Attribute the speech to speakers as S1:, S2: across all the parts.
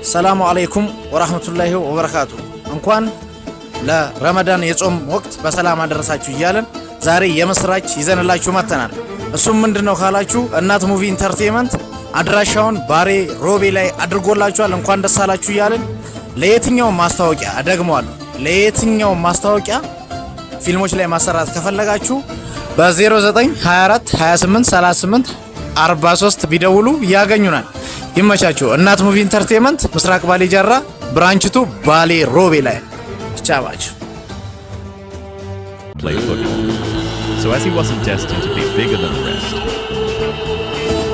S1: ሰላሙ አለይኩም ወራህመቱላሂ ወበረካቱ። እንኳን ለረመዳን የጾም ወቅት በሰላም አደረሳችሁ እያለን ዛሬ የምስራች ይዘንላችሁ መተናል። እሱም ምንድነው ካላችሁ እናት ሙቪ ኢንተርቴይንመንት አድራሻውን ባሬ ሮቤ ላይ አድርጎላችኋል። እንኳን ደስ አላችሁ እያለን ለየትኛው ማስታወቂያ ደግሟል፣ ለየትኛው ማስታወቂያ ፊልሞች ላይ ማሰራት ከፈለጋችሁ በ0924 28 38 43 ቢደውሉ ያገኙናል። ይመቻችሁ። እናት ሙቪ ኢንተርቴይንመንት ምስራቅ ባሌ ጃራ ብራንችቱ ባሌ ሮቤ ላይ ቻባችሁ።
S2: Play football. So as he wasn't destined to be bigger than the rest,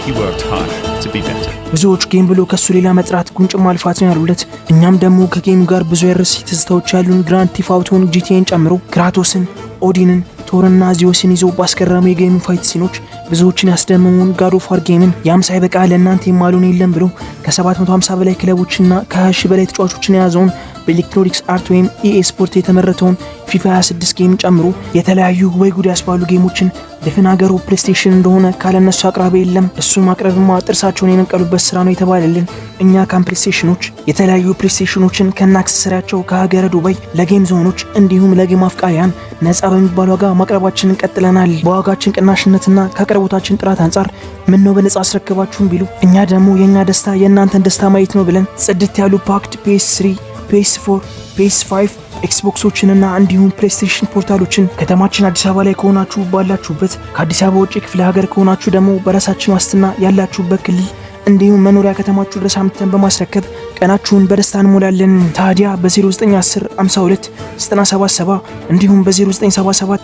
S2: he worked hard to be better.
S3: ብዙዎች ጌም ብሎ ከሱ ሌላ መጥራት ጉንጭ ማልፋት ነው ያሉለት። እኛም ደግሞ ከጌሙ ጋር ብዙ የርስ ትዝታዎች ያሉን ግራንድ ቲፍ አውቶን ጂቲኤን ጨምሮ ክራቶስን፣ ኦዲንን፣ ቶርና ዚዮስን ይዞ ባስገራሚ የጌም ፋይት ሲኖች ብዙዎችን ያስደመሙን ጋድ ኦፍ ዋር ጌምን ያም ሳይበቃ ለእናንተ የማሉን የለም ብሎ ከ750 በላይ ክለቦችና ከ20 በላይ ተጫዋቾችን የያዘውን በኤሌክትሮኒክስ አርት ወይም ኢኤ ስፖርት የተመረተውን ፊፋ 26 ጌም ጨምሮ የተለያዩ ወይ ጉድ ያስባሉ ጌሞችን ድፍን ሀገሩ ፕሌይስቴሽን እንደሆነ ካለነሱ አቅራቢ የለም። እሱ ማቅረብማ ጥርሳቸውን የነቀሉበት ስራ ነው የተባለልን። እኛ ፕሌይስቴሽኖች የተለያዩ ፕሌይስቴሽኖችን ከነ አክሰሰሪያቸው ከሀገረ ዱባይ ለጌም ዞኖች እንዲሁም ለጌም አፍቃሪያን ነፃ በሚባል ዋጋ ማቅረባችንን ቀጥለናል። በዋጋችን ቅናሽነትና ከአቅርቦታችን ጥራት አንጻር ምን ነው በነፃ አስረክባችሁን ቢሉ እኛ ደግሞ የኛ ደስታ የእናንተን ደስታ ማየት ነው ብለን ጽድት ያሉ ፓክድ PS3 PS4 PS5 ኤክስቦክሶችንና እንዲሁም ፕሌይስቴሽን ፖርታሎችን ከተማችን አዲስ አበባ ላይ ከሆናችሁ ባላችሁበት፣ ከአዲስ አበባ ውጪ ክፍለ ሀገር ከሆናችሁ ደግሞ በራሳችን ዋስትና ያላችሁበት ክልል እንዲሁም መኖሪያ ከተማችሁ ድረስ አምጥተን በማስረከብ ቀናችሁን በደስታ እንሞላለን። ታዲያ በ0910 52 977 እንዲሁም በ0977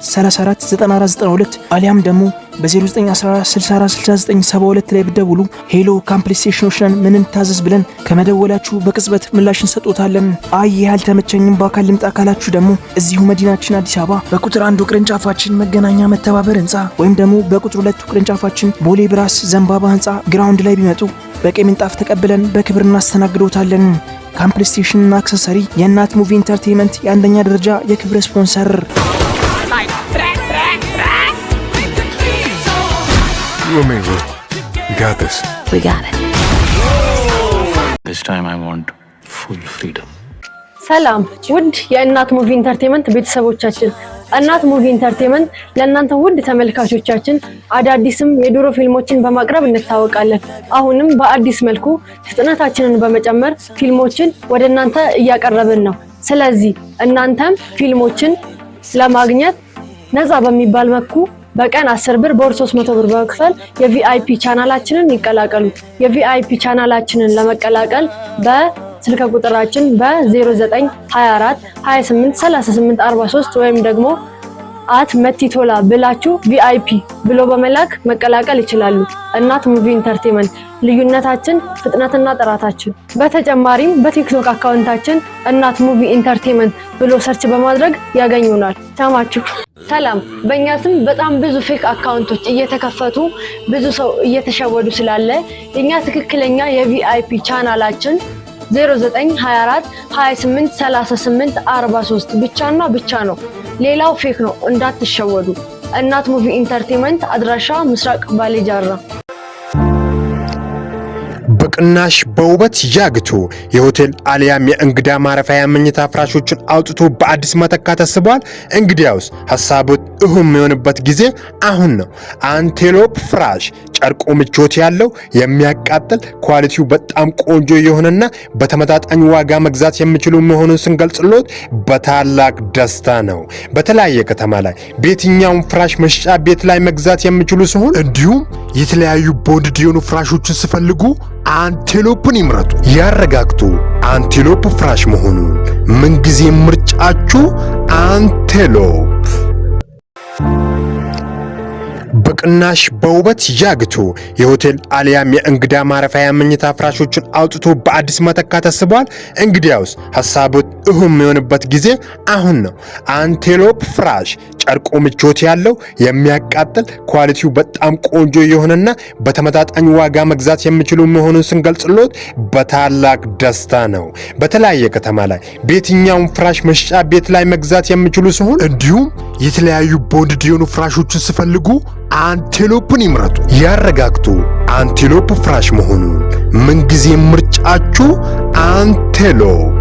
S3: 34 9492 አሊያም ደግሞ በ0914 64 69 72 ላይ ብትደውሉ ሄሎ ፕሌይስቴሽኖች ነን ምን እንታዘዝ ብለን ከመደወላችሁ በቅጽበት ምላሽ እንሰጦታለን። አይ ያልተመቸኝም በአካል ልምጣ ካላችሁ ደግሞ እዚሁ መዲናችን አዲስ አበባ በቁጥር 1 ቅርንጫፋችን መገናኛ መተባበር ህንጻ ወይም ደግሞ በቁጥር 2 ቅርንጫፋችን ቦሌ ብራስ ዘንባባ ህንጻ ግራውንድ ላይ ቢመጡ በቀይ ምንጣፍ ተቀብለን በክብር እናስተናግዶታለን። ፕሌይስቴሽን እና አክሰሰሪ የእናት ሙቪ ኢንተርቴይንመንት የአንደኛ ደረጃ የክብር ስፖንሰር።
S4: You and me, bro. We got this.
S5: We got it.
S6: This time I want full freedom.
S7: ሰላም ውድ የእናት ሙቪ ኢንተርቴይንመንት ቤተሰቦቻችን፣ እናት ሙቪ ኢንተርቴይንመንት ለእናንተ ውድ ተመልካቾቻችን አዳዲስም የድሮ ፊልሞችን በማቅረብ እንታወቃለን። አሁንም በአዲስ መልኩ ፍጥነታችንን በመጨመር ፊልሞችን ወደ እናንተ እያቀረብን ነው። ስለዚህ እናንተም ፊልሞችን ለማግኘት ነፃ በሚባል መልኩ በቀን 10 ብር በወር 300 ብር በመክፈል የቪአይፒ ቻናላችንን ይቀላቀሉ። የቪአይፒ ቻናላችንን ለመቀላቀል በስልክ ቁጥራችን በ0924 28 38 43 ወይም ደግሞ @መቲቶላ ብላችሁ ቪአይፒ ብሎ በመላክ መቀላቀል ይችላሉ። እናት ሙቪ ኢንተርቴይንመንት ልዩነታችን ፍጥነትና ጥራታችን። በተጨማሪም በቲክቶክ አካውንታችን እናት ሙቪ ኢንተርቴይንመንት ብሎ ሰርች በማድረግ ያገኙናል። ሰማችሁ? ሰላም። በእኛ ስም በጣም ብዙ ፌክ አካውንቶች እየተከፈቱ ብዙ ሰው እየተሸወዱ ስላለ የኛ ትክክለኛ የቪአይፒ ቻናላችን 0924 28 38 43 ብቻና ብቻ ነው። ሌላው ፌክ ነው፣ እንዳትሸወዱ። እናት ሙቪ ኢንተርቴይንመንት አድራሻ ምስራቅ ባሌ ጃራ።
S8: በቅናሽ በውበት ያግቱ የሆቴል አሊያም የእንግዳ ማረፊያ መኝታ ፍራሾችን አውጥቶ በአዲስ መተካት ተስቧል። እንግዲያውስ ሐሳቡት እሁም የሆነበት ጊዜ አሁን ነው። አንቴሎፕ ፍራሽ ጨርቁ ምቾት ያለው የሚያቃጥል ኳሊቲው በጣም ቆንጆ የሆነና በተመጣጣኝ ዋጋ መግዛት የሚችሉ መሆኑን ስንገልጽሎት በታላቅ ደስታ ነው። በተለያየ ከተማ ላይ በየትኛውም ፍራሽ መሸጫ ቤት ላይ መግዛት የሚችሉ ሲሆን እንዲሁም የተለያዩ ቦንድ የሆኑ ፍራሾችን ሲፈልጉ አንቴሎፕን ይምረጡ፣ ያረጋግጡ። አንቴሎፕ ፍራሽ መሆኑን ምንጊዜ ምርጫችሁ አንቴሎፕ። በቅናሽ በውበት ያግቱ የሆቴል አሊያም የእንግዳ ማረፊያ መኝታ ፍራሾችን አውጥቶ በአዲስ መተካት ተስቧል። እንግዲያውስ ሐሳቡት እሁም የሆነበት ጊዜ አሁን ነው። አንቴሎፕ ፍራሽ ጨርቁ ምቾት ያለው የሚያቃጥል ኳሊቲው በጣም ቆንጆ የሆነና በተመጣጣኝ ዋጋ መግዛት የሚችሉ መሆኑን ስንገልጽሎት በታላቅ ደስታ ነው። በተለያየ ከተማ ላይ በየትኛውም ፍራሽ መሸጫ ቤት ላይ መግዛት የሚችሉ ሲሆን እንዲሁም የተለያዩ ቦንድ የሆኑ ፍራሾችን ሲፈልጉ አንቴሎፕን ይምረጡ፣ ያረጋግጡ። አንቴሎፕ ፍራሽ መሆኑን ምንጊዜ ምርጫችሁ አንቴሎፕ